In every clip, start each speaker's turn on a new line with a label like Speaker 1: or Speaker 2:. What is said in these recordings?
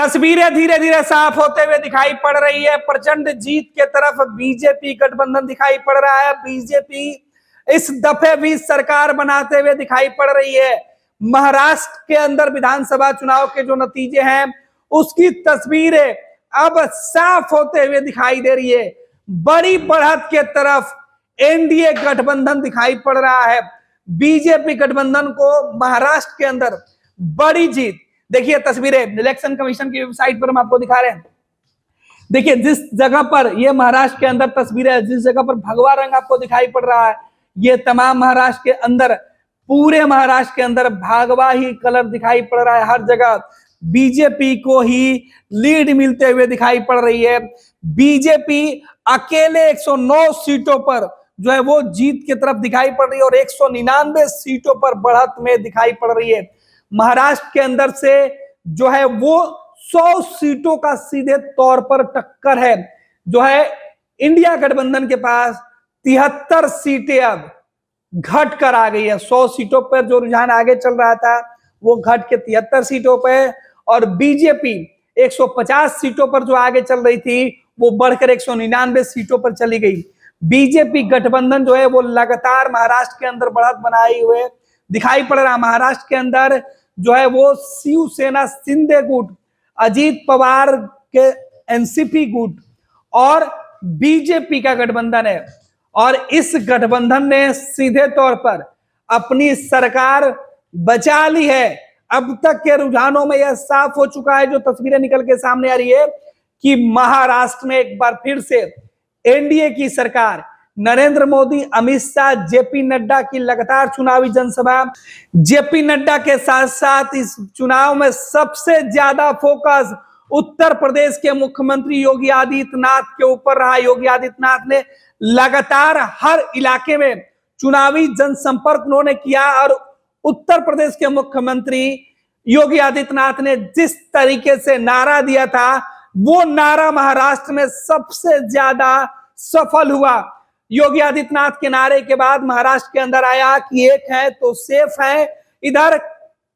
Speaker 1: तस्वीरें धीरे धीरे साफ होते हुए दिखाई पड़ रही है। प्रचंड जीत के तरफ बीजेपी गठबंधन दिखाई पड़ रहा है। बीजेपी इस दफे भी सरकार बनाते हुए दिखाई पड़ रही है। महाराष्ट्र के अंदर विधानसभा चुनाव के जो नतीजे हैं उसकी तस्वीरें अब साफ होते हुए दिखाई दे रही है। बड़ी बढ़त के तरफ एनडीए गठबंधन दिखाई पड़ रहा है। बीजेपी गठबंधन को महाराष्ट्र के अंदर बड़ी जीत। देखिए तस्वीरें इलेक्शन कमीशन की वेबसाइट पर हम आपको दिखा रहे हैं। देखिए जिस जगह पर ये महाराष्ट्र के अंदर तस्वीरें है, जिस जगह पर भगवा रंग आपको दिखाई पड़ रहा है, ये तमाम महाराष्ट्र के अंदर, पूरे महाराष्ट्र के अंदर भगवा ही कलर दिखाई पड़ रहा है। हर जगह बीजेपी को ही लीड मिलते हुए दिखाई पड़ रही है। बीजेपी अकेले 109 सीटों पर जो है वो जीत की तरफ दिखाई पड़ रही है और 199 सीटों पर बढ़त में दिखाई पड़ रही है। महाराष्ट्र के अंदर से जो है वो 100 सीटों का सीधे तौर पर टक्कर है। जो है इंडिया गठबंधन के पास 73 सीटें अब घट कर आ गई है। 100 सीटों पर जो रुझान आगे चल रहा था वो घट के 73 सीटों पर, और बीजेपी 150 सीटों पर जो आगे चल रही थी वो बढ़कर 199 सीटों पर चली गई। बीजेपी गठबंधन जो है वो लगातार महाराष्ट्र के अंदर बढ़त बनाए हुए दिखाई पड़ रहा है। महाराष्ट्र के अंदर जो है वो शिवसेना शिंदे गुट, अजीत पवार के एनसीपी गुट और बीजेपी का गठबंधन है, और इस गठबंधन ने सीधे तौर पर अपनी सरकार बचा ली है। अब तक के रुझानों में यह साफ हो चुका है, जो तस्वीरें निकल के सामने आ रही है, कि महाराष्ट्र में एक बार फिर से एनडीए की सरकार, नरेंद्र मोदी, अमित शाह, जेपी नड्डा की लगातार चुनावी जनसभा। जेपी नड्डा के साथ साथ इस चुनाव में सबसे ज्यादा फोकस उत्तर प्रदेश के मुख्यमंत्री योगी आदित्यनाथ के ऊपर रहा। योगी आदित्यनाथ ने लगातार हर इलाके में चुनावी जनसंपर्क उन्होंने किया, और उत्तर प्रदेश के मुख्यमंत्री योगी आदित्यनाथ ने जिस तरीके से नारा दिया था वो नारा महाराष्ट्र में सबसे ज्यादा सफल हुआ। योगी आदित्यनाथ के नारे के बाद महाराष्ट्र के अंदर आया कि एक है तो सेफ है, इधर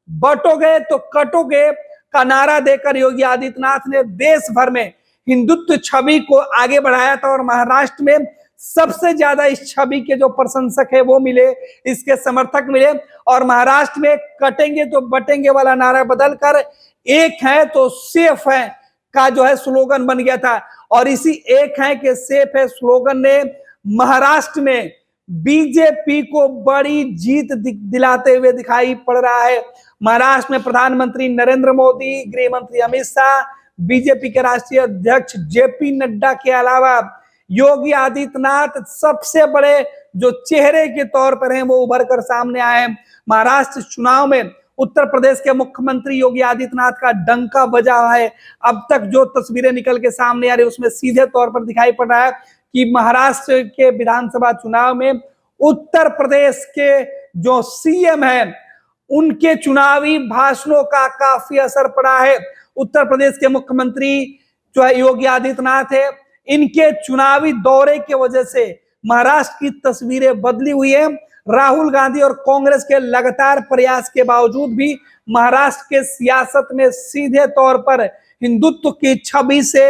Speaker 1: बटोगे तो कटोगे का नारा देकर योगी आदित्यनाथ ने देश भर में हिंदुत्व छवि को आगे बढ़ाया था, और महाराष्ट्र में सबसे ज्यादा इस छवि के जो प्रशंसक है वो मिले, इसके समर्थक मिले, और महाराष्ट्र में कटेंगे तो बटेंगे वाला नारा बदलकर एक है तो सेफ है का जो है स्लोगन बन गया था। और इसी एक है कि सेफ है स्लोगन ने महाराष्ट्र में बीजेपी को बड़ी जीत दिलाते हुए दिखाई पड़ रहा है। महाराष्ट्र में प्रधानमंत्री नरेंद्र मोदी, गृह मंत्री अमित शाह, बीजेपी के राष्ट्रीय अध्यक्ष जेपी नड्डा के अलावा योगी आदित्यनाथ सबसे बड़े जो चेहरे के तौर पर हैं वो उभर कर सामने आए हैं। महाराष्ट्र चुनाव में उत्तर प्रदेश के मुख्यमंत्री योगी आदित्यनाथ का डंका बजा है। अब तक जो तस्वीरें निकल के सामने आ रही है उसमें सीधे तौर पर दिखाई पड़ रहा है कि महाराष्ट्र के विधानसभा चुनाव में उत्तर प्रदेश के जो सीएम हैं उनके चुनावी भाषणों का काफी असर पड़ा है। उत्तर प्रदेश के मुख्यमंत्री जो है योगी आदित्यनाथ है, इनके चुनावी दौरे की वजह से महाराष्ट्र की तस्वीरें बदली हुई है। राहुल गांधी और कांग्रेस के लगातार प्रयास के बावजूद भी महाराष्ट्र के सियासत में सीधे तौर पर हिंदुत्व की छवि से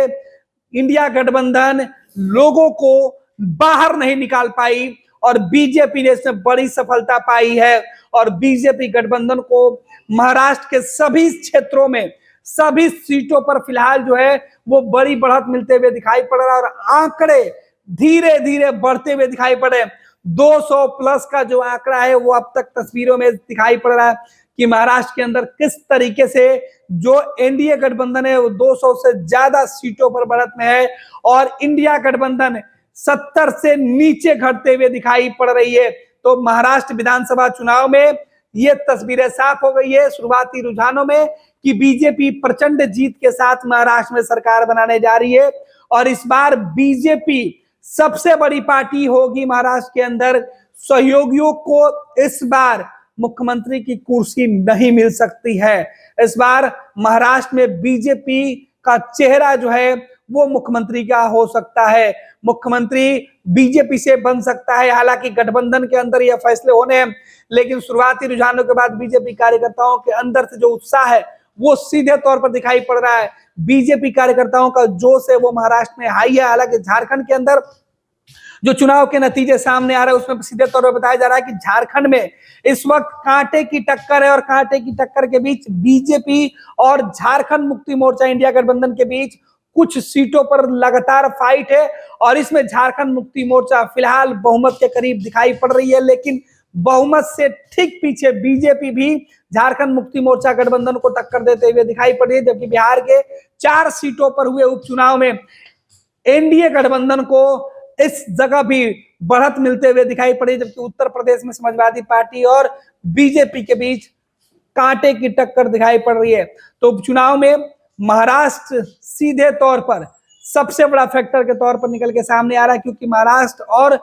Speaker 1: इंडिया गठबंधन लोगों को बाहर नहीं निकाल पाई, और बीजेपी ने इसमें बड़ी सफलता पाई है। और बीजेपी गठबंधन को महाराष्ट्र के सभी क्षेत्रों में सभी सीटों पर फिलहाल जो है वो बड़ी बढ़त मिलते हुए दिखाई पड़ रहा है, और आंकड़े धीरे धीरे बढ़ते हुए दिखाई पड़े। 200 प्लस का जो आंकड़ा है वो अब तक तस्वीरों में दिखाई पड़ रहा है कि महाराष्ट्र के अंदर किस तरीके से जो एनडीए गठबंधन है वो 200 से ज्यादा सीटों पर बढ़त में है, और इंडिया गठबंधन 70 से नीचे घटते हुए दिखाई पड़ रही है। तो महाराष्ट्र विधानसभा चुनाव में ये तस्वीरें साफ हो गई है शुरुआती रुझानों में कि बीजेपी प्रचंड जीत के साथ महाराष्ट्र में सरकार बनाने जा रही है, और इस बार बीजेपी सबसे बड़ी पार्टी होगी महाराष्ट्र के अंदर। सहयोगियों को इस बार मुख्यमंत्री की कुर्सी नहीं मिल सकती है। इस बार महाराष्ट्र में बीजेपी का चेहरा जो है वो मुख्यमंत्री का हो सकता है, मुख्यमंत्री बीजेपी से बन सकता है। हालांकि गठबंधन के अंदर यह फैसले होने हैं, लेकिन शुरुआती रुझानों के बाद बीजेपी कार्यकर्ताओं के अंदर से जो उत्साह है वो सीधे तौर पर दिखाई पड़ रहा है। बीजेपी कार्यकर्ताओं का जोश है वो महाराष्ट्र में हाई है। हालांकि झारखंड के अंदर जो चुनाव के नतीजे सामने आ रहे हैं उसमें सीधे तौर पर बताया जा रहा है कि झारखंड में इस वक्त कांटे की टक्कर है और कांटे की टक्कर के बीच बीजेपी और झारखंड मुक्ति मोर्चा इंडिया गठबंधन के बीच कुछ सीटों पर लगातार फाइट है और इसमें झारखंड मुक्ति मोर्चा फिलहाल बहुमत के करीब दिखाई पड़ रही है, लेकिन बहुमत से ठीक पीछे बीजेपी भी झारखंड मुक्ति मोर्चा गठबंधन को टक्कर देते हुए दिखाई पड़ रही है। जबकि बिहार के 4 सीटों पर हुए उपचुनाव में एनडीए गठबंधन को इस जगह भी बढ़त मिलते हुए दिखाई पड़ी, जबकि उत्तर प्रदेश में समाजवादी पार्टी और बीजेपी के बीच कांटे की टक्कर दिखाई पड़ रही है। तो उपचुनाव में महाराष्ट्र सीधे तौर पर सबसे बड़ा फैक्टर के तौर पर निकल के सामने आ रहा है, क्योंकि महाराष्ट्र और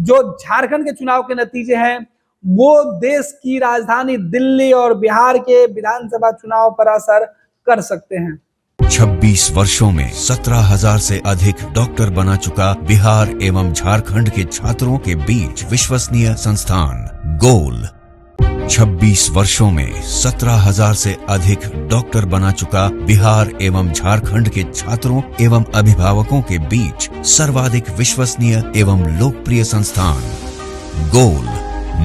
Speaker 1: जो झारखंड के चुनाव के नतीजे हैं वो देश की राजधानी दिल्ली और बिहार के विधानसभा चुनाव पर असर कर सकते हैं।
Speaker 2: 26 वर्षों में 17,000 से अधिक डॉक्टर बना चुका बिहार एवं झारखंड के छात्रों के बीच विश्वसनीय संस्थान गोल। 26 वर्षों में 17,000 से अधिक डॉक्टर बना चुका बिहार एवं झारखंड के छात्रों एवं अभिभावकों के बीच सर्वाधिक विश्वसनीय एवं लोकप्रिय संस्थान गोल,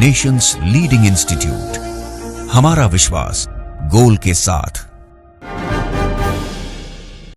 Speaker 2: नेशंस लीडिंग इंस्टीट्यूट। हमारा विश्वास गोल के साथ।